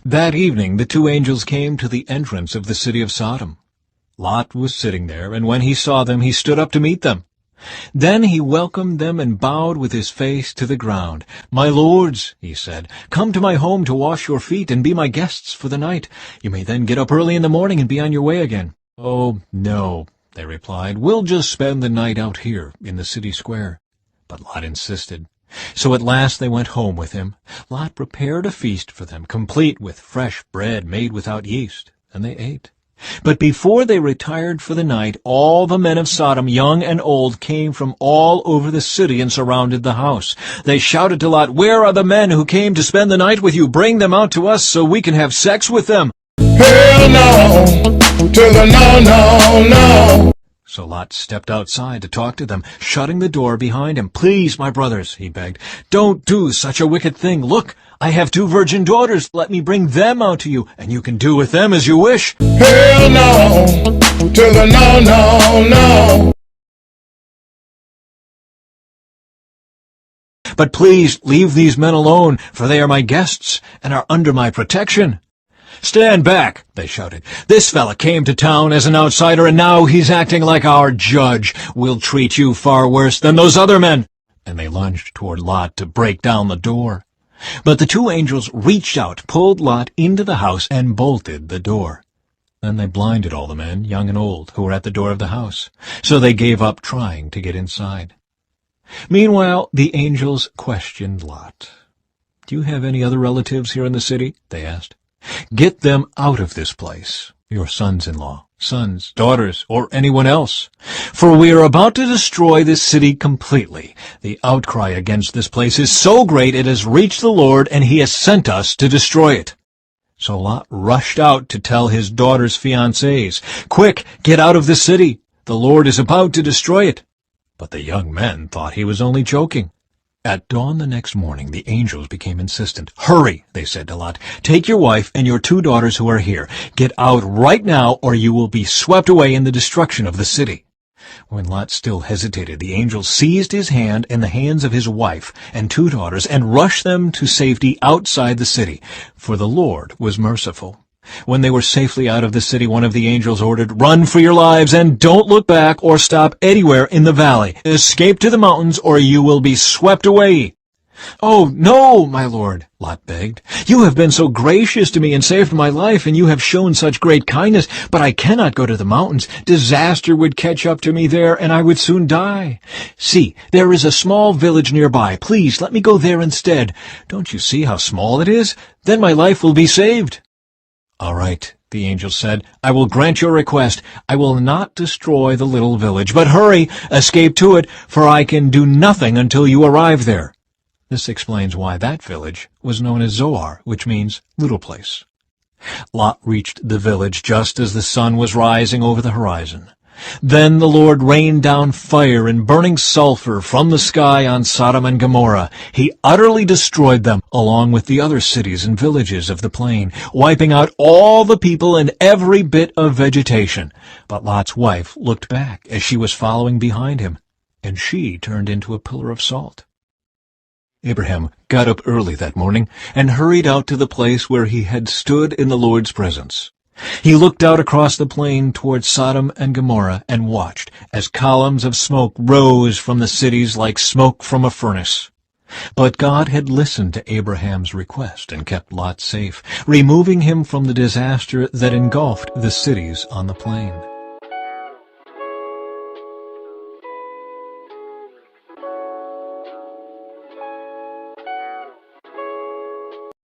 That evening the two angels came to the entrance of the city of Sodom. Lot was sitting there, and when he saw them, he stood up to meet them. Then he welcomed them and bowed with his face to the ground. "My lords," he said, "come to my home to wash your feet and be my guests for the night. You may then get up early in the morning and be on your way again." "Oh, no," they replied. "We'll just spend the night out here in the city square." But Lot insisted. So at last they went home with him. Lot prepared a feast for them, complete with fresh bread made without yeast, and they ate. But before they retired for the night, all the men of Sodom, young and old, came from all over the city and surrounded the house. They shouted to Lot, "Where are the men who came to spend the night with you? Bring them out to us so we can have sex with them." Hell no, to the no, no, no. So Lot stepped outside to talk to them, shutting the door behind him. "Please, my brothers," he begged, "don't do such a wicked thing. Look, I have 2 virgin daughters. Let me bring them out to you, and you can do with them as you wish." Hell no, to the no, no, no. "But please leave these men alone, for they are my guests and are under my protection." "Stand back," they shouted. "This fella came to town as an outsider, and now he's acting like our judge. We'll treat you far worse than those other men." And they lunged toward Lot to break down the door. But the 2 angels reached out, pulled Lot into the house, and bolted the door. Then they blinded all the men, young and old, who were at the door of the house. So they gave up trying to get inside. Meanwhile, the angels questioned Lot. "Do you have any other relatives here in the city?" they asked. "Get them out of this place, your sons-in-law, sons, daughters, or anyone else. For we are about to destroy this city completely. The outcry against this place is so great it has reached the Lord, and he has sent us to destroy it." So Lot rushed out to tell his daughter's fiancés, "Quick, get out of the city. The Lord is about to destroy it." But the young men thought he was only joking. At dawn the next morning, the angels became insistent. "Hurry," they said to Lot. "Take your wife and your 2 daughters who are here. Get out right now, or you will be swept away in the destruction of the city." When Lot still hesitated, the angels seized his hand and the hands of his wife and 2 daughters and rushed them to safety outside the city, for the Lord was merciful. When they were safely out of the city, one of the angels ordered, "Run for your lives, and don't look back or stop anywhere in the valley. Escape to the mountains, or you will be swept away." "Oh, no, my lord," Lot begged. "You have been so gracious to me and saved my life, and you have shown such great kindness, but I cannot go to the mountains. Disaster would catch up to me there, and I would soon die. See, there is a small village nearby. Please let me go there instead. Don't you see how small it is? Then my life will be saved." "All right," the angel said, "I will grant your request. I will not destroy the little village, but hurry, escape to it, for I can do nothing until you arrive there." This explains why that village was known as Zoar, which means little place. Lot reached the village just as the sun was rising over the horizon. Then the Lord rained down fire and burning sulfur from the sky on Sodom and Gomorrah. He utterly destroyed them, along with the other cities and villages of the plain, wiping out all the people and every bit of vegetation. But Lot's wife looked back as she was following behind him, and she turned into a pillar of salt. Abraham got up early that morning and hurried out to the place where he had stood in the Lord's presence. He looked out across the plain toward Sodom and Gomorrah and watched as columns of smoke rose from the cities like smoke from a furnace. But God had listened to Abraham's request and kept Lot safe, removing him from the disaster that engulfed the cities on the plain.